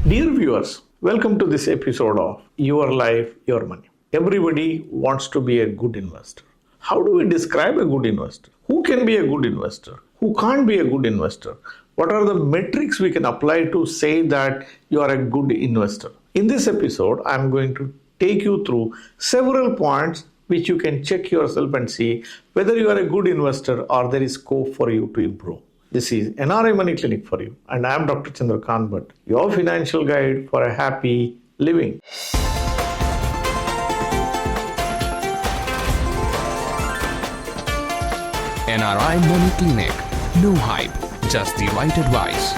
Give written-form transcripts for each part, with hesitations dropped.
Dear viewers, welcome to this episode of Your Life, Your Money. Everybody wants to be a good investor. How do we describe a good investor? Who can be a good investor? Who can't be a good investor? What are the metrics we can apply to say that you are a good investor? In this episode, I'm going to take you through several points which you can check yourself and see whether you are a good investor or there is scope for you to improve. This is NRI Money Clinic for you, and I am Dr. Chandrakant Bhatt, your financial guide for a happy living. NRI Money Clinic. No hype, just the right advice.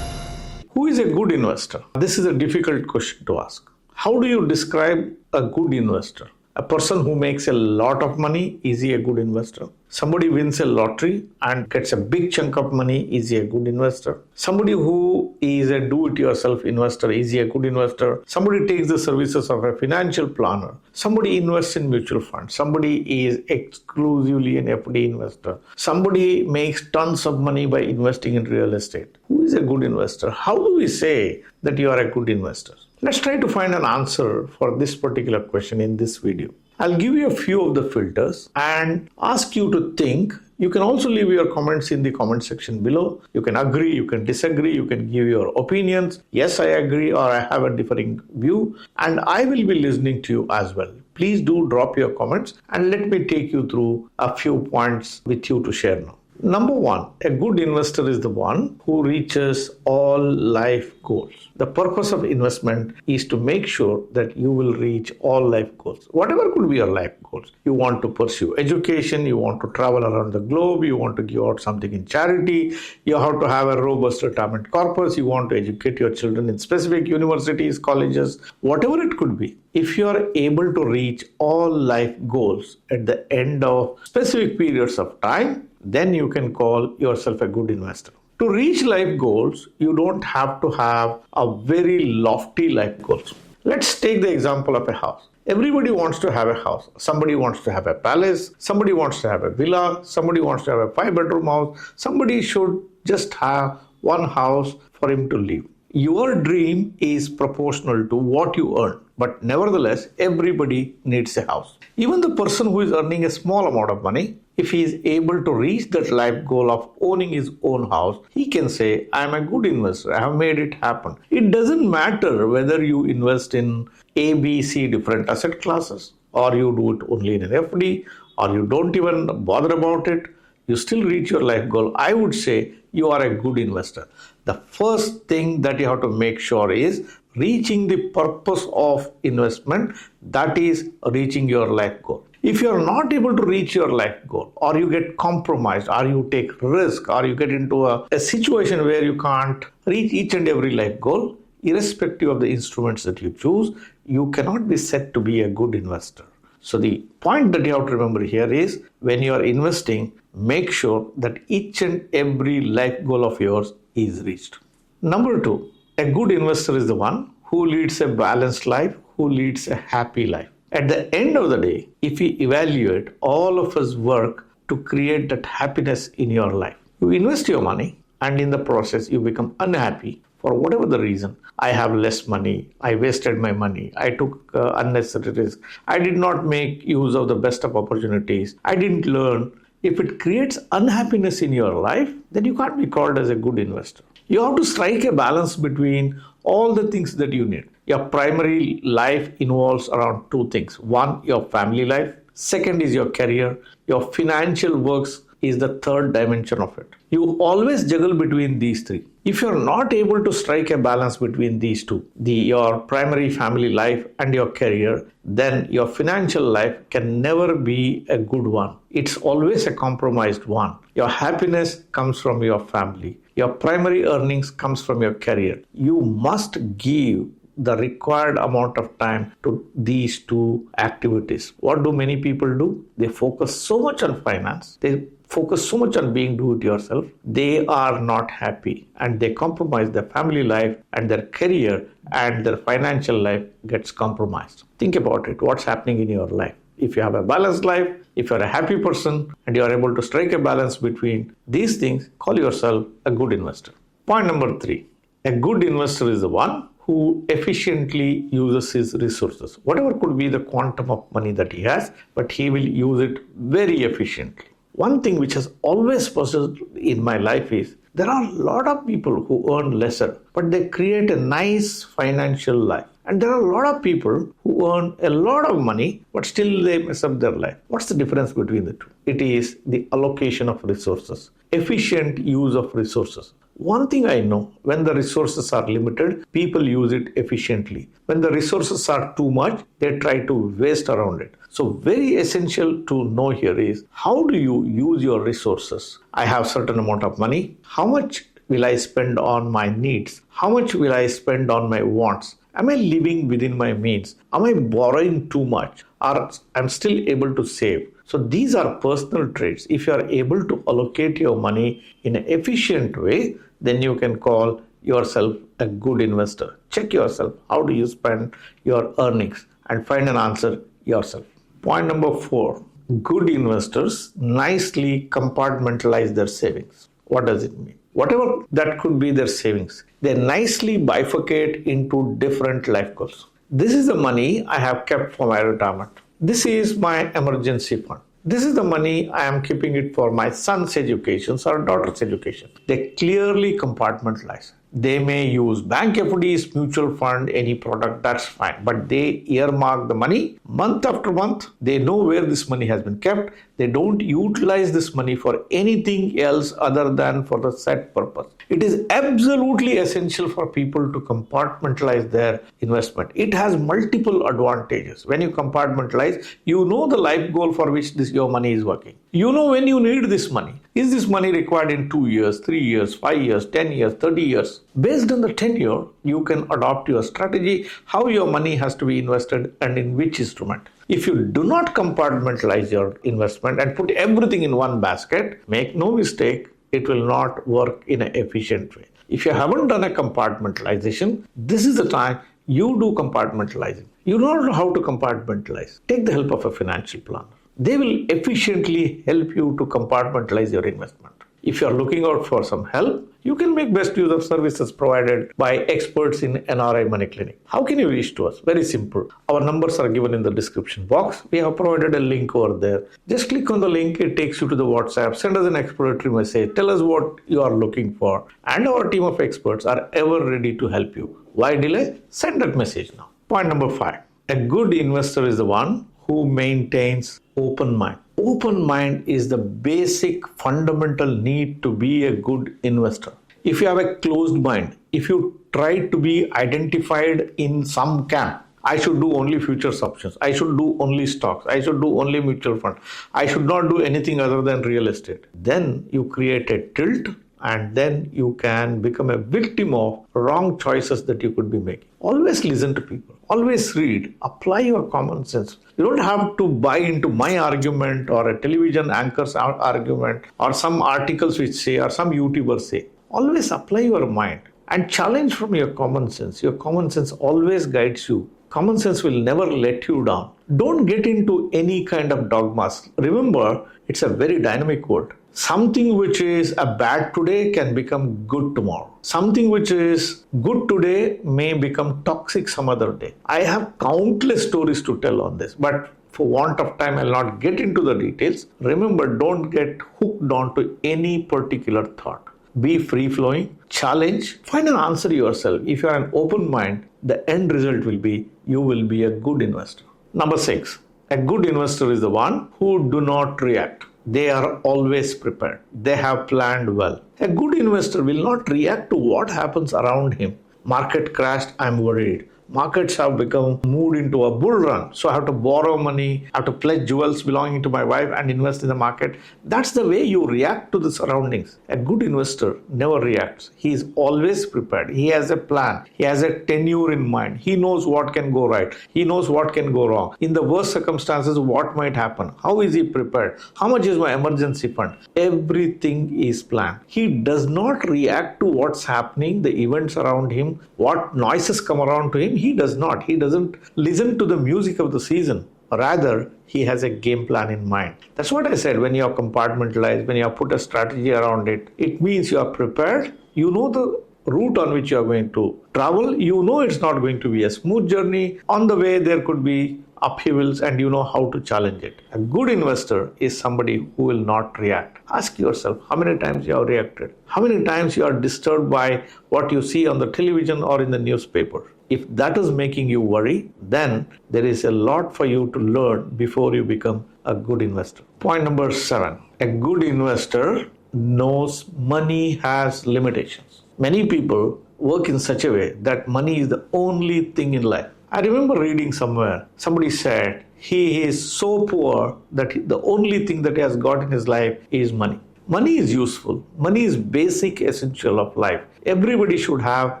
Who is a good investor? This is a difficult question to ask. How do you describe a good investor? A person who makes a lot of money, is he a good investor? Somebody wins a lottery and gets a big chunk of money, is he a good investor? Somebody who is a do-it-yourself investor, is he a good investor? Somebody takes the services of a financial planner. Somebody invests in mutual funds. Somebody is exclusively an FD investor. Somebody makes tons of money by investing in real estate. Who is a good investor? How do we say that you are a good investor? Let's try to find an answer for this particular question in this video. I'll give you a few of the filters and ask you to think. You can also leave your comments in the comment section below. You can agree, you can disagree, you can give your opinions. Yes, I agree, or I have a differing view, and I will be listening to you as well. Please do drop your comments and let me take you through a few points with you to share now. Number one, a good investor is the one who reaches all life goals. The purpose of investment is to make sure that you will reach all life goals. Whatever could be your life goals. You want to pursue education, you want to travel around the globe, you want to give out something in charity, you have to have a robust retirement corpus, you want to educate your children in specific universities, colleges, whatever it could be. If you are able to reach all life goals at the end of specific periods of time, then you can call yourself a good investor. To reach life goals, you don't have to have a very lofty life goals. Let's take the example of a house. Everybody wants to have a house. Somebody wants to have a palace. Somebody wants to have a villa. Somebody wants to have a 5-bedroom house. Somebody should just have one house for him to live. Your dream is proportional to what you earn. But nevertheless, everybody needs a house. Even the person who is earning a small amount of money, if he is able to reach that life goal of owning his own house, he can say, I am a good investor. I have made it happen. It doesn't matter whether you invest in A, B, C different asset classes, or you do it only in an FD, or you don't even bother about it. You still reach your life goal. I would say you are a good investor. The first thing that you have to make sure is reaching the purpose of investment, that is reaching your life goal. If you are not able to reach your life goal, or you get compromised, or you take risk, or you get into a situation where you can't reach each and every life goal, irrespective of the instruments that you choose, you cannot be said to be a good investor. So the point that you have to remember here is when you are investing, make sure that each and every life goal of yours is reached. Number two, a good investor is the one who leads a balanced life, who leads a happy life. At the end of the day, if you evaluate all of us work to create that happiness in your life, you invest your money and in the process you become unhappy for whatever the reason. I have less money, I wasted my money, I took unnecessary risk, I did not make use of the best of opportunities, I didn't learn. If it creates unhappiness in your life, then you can't be called as a good investor. You have to strike a balance between all the things that you need. Your primary life involves around two things. One, your family life. Second is your career. Your financial works is the third dimension of it. You always juggle between these three. If you're not able to strike a balance between these two, your primary family life and your career, then your financial life can never be a good one. It's always a compromised one. Your happiness comes from your family. Your primary earnings comes from your career. You must give the required amount of time to these two activities. What do many people do? They focus so much on finance. They focus so much on being do-it-yourself. They are not happy and they compromise their family life and their career, and their financial life gets compromised. Think about it. What's happening in your life? If you have a balanced life, if you're a happy person and you are able to strike a balance between these things, call yourself a good investor. Point number 3. A good investor is the one who efficiently uses his resources. Whatever could be the quantum of money that he has, but he will use it very efficiently. One thing which has always puzzled in my life is there are a lot of people who earn lesser, but they create a nice financial life. And there are a lot of people who earn a lot of money, but still they mess up their life. What's the difference between the two? It is the allocation of resources, efficient use of resources. One thing I know, when the resources are limited, people use it efficiently. When the resources are too much, they try to waste around it. So very essential to know here is, how do you use your resources? I have certain amount of money. How much will I spend on my needs? How much will I spend on my wants? Am I living within my means? Am I borrowing too much? Or I'm still able to save? So these are personal traits. If you are able to allocate your money in an efficient way, then you can call yourself a good investor. Check yourself. How do you spend your earnings? And find an answer yourself. Point number 4. Good investors nicely compartmentalize their savings. What does it mean? Whatever that could be their savings, they nicely bifurcate into different life goals. This is the money I have kept for my retirement. This is my emergency fund. This is the money I am keeping it for my son's education or daughter's education. They clearly compartmentalize. They may use bank FDs, mutual fund, any product, that's fine. But they earmark the money month after month. They know where this money has been kept. They don't utilize this money for anything else other than for the set purpose. It is absolutely essential for people to compartmentalize their investment. It has multiple advantages. When you compartmentalize, you know the life goal for which your money is working. You know when you need this money. Is this money required in 2 years, 3 years, 5 years, 10 years, 30 years? Based on the tenure, you can adopt your strategy, how your money has to be invested and in which instrument. If you do not compartmentalize your investment and put everything in one basket, make no mistake, it will not work in an efficient way. If you haven't done a compartmentalization, this is the time you do compartmentalizing. You don't know how to compartmentalize. Take the help of a financial planner. They will efficiently help you to compartmentalize your investment. If you are looking out for some help, you can make best use of services provided by experts in NRI Money Clinic. How can you reach to us? Very simple. Our numbers are given in the description box. We have provided a link over there. Just click on the link. It takes you to the WhatsApp. Send us an exploratory message. Tell us what you are looking for. And our team of experts are ever ready to help you. Why delay? Send that message now. Point number 5. A good investor is the one who maintains open mind. Open mind is the basic fundamental need to be a good investor. If you have a closed mind, if you try to be identified in some camp, I should do only futures options, I should do only stocks, I should do only mutual fund, I should not do anything other than real estate, then you create a tilt and then you can become a victim of wrong choices that you could be making. Always listen to people. Always read. Apply your common sense. You don't have to buy into my argument or a television anchor's argument or some articles which say or some YouTubers say. Always apply your mind and challenge from your common sense. Your common sense always guides you. Common sense will never let you down. Don't get into any kind of dogmas. Remember, it's a very dynamic world. Something which is a bad today can become good tomorrow. Something which is good today may become toxic some other day. I have countless stories to tell on this, but for want of time, I'll not get into the details. Remember, don't get hooked onto any particular thought. Be free-flowing, challenge, find an answer yourself. If you are an open mind, the end result will be you will be a good investor. Number 6, a good investor is the one who do not react. They are always prepared. They have planned well. A good investor will not react to what happens around him. Market crashed, I'm worried. Markets have become moved into a bull run. So I have to borrow money, I have to pledge jewels belonging to my wife and invest in the market. That's the way you react to the surroundings. A good investor never reacts. He is always prepared. He has a plan. He has a tenure in mind. He knows what can go right. He knows what can go wrong. In the worst circumstances, what might happen? How is he prepared? How much is my emergency fund? Everything is planned. He does not react to what's happening, the events around him, what noises come around to him. He does not. He doesn't listen to the music of the season. Rather, he has a game plan in mind. That's what I said. When you are compartmentalized, when you have put a strategy around it, it means you are prepared. You know the route on which you are going to travel. You know it's not going to be a smooth journey. On the way, there could be upheavals and you know how to challenge it. A good investor is somebody who will not react. Ask yourself how many times you have reacted. How many times you are disturbed by what you see on the television or in the newspaper. If that is making you worry, then there is a lot for you to learn before you become a good investor. Point number 7. A good investor knows money has limitations. Many people work in such a way that money is the only thing in life. I remember reading somewhere, somebody said he is so poor that the only thing that he has got in his life is money. Money is useful. Money is basic essential of life. Everybody should have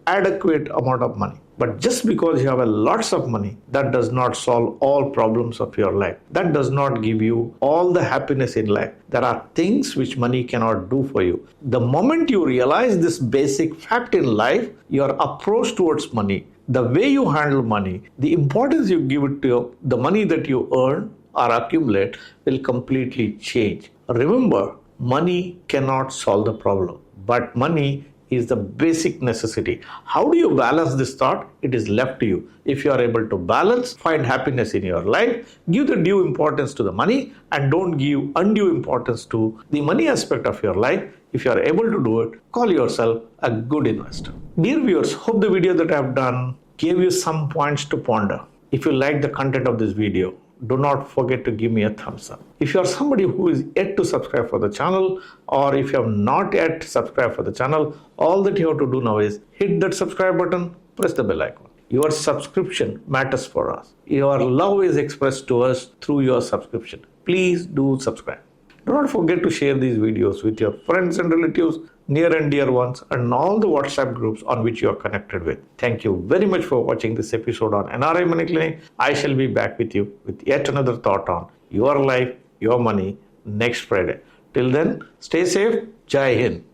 adequate amount of money. But just because you have a lots of money, that does not solve all problems of your life. That does not give you all the happiness in life. There are things which money cannot do for you. The moment you realize this basic fact in life, your approach towards money, the way you handle money, the importance you give it to the money that you earn or accumulate will completely change. Remember, money cannot solve the problem, but money is the basic necessity. How do you balance this thought? It is left to you. If you are able to balance, find happiness in your life, give the due importance to the money and don't give undue importance to the money aspect of your life. If you are able to do it, call yourself a good investor. Dear viewers, hope the video that I have done gave you some points to ponder. If you like the content of this video, do not forget to give me a thumbs up. If you are somebody who is yet to subscribe for the channel, or if you have not yet subscribed for the channel, all that you have to do now is hit that subscribe button, press the bell icon. Your subscription matters for us. Your love is expressed to us through your subscription. Please do subscribe. Do not forget to share these videos with your friends and relatives, near and dear ones, and all the WhatsApp groups on which you are connected with. Thank you very much for watching this episode on NRI Money Clinic. I shall be back with you with yet another thought on your life, your money next Friday. Till then, stay safe. Jai Hind.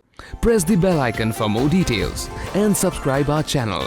Press the bell icon for more details and subscribe our channel.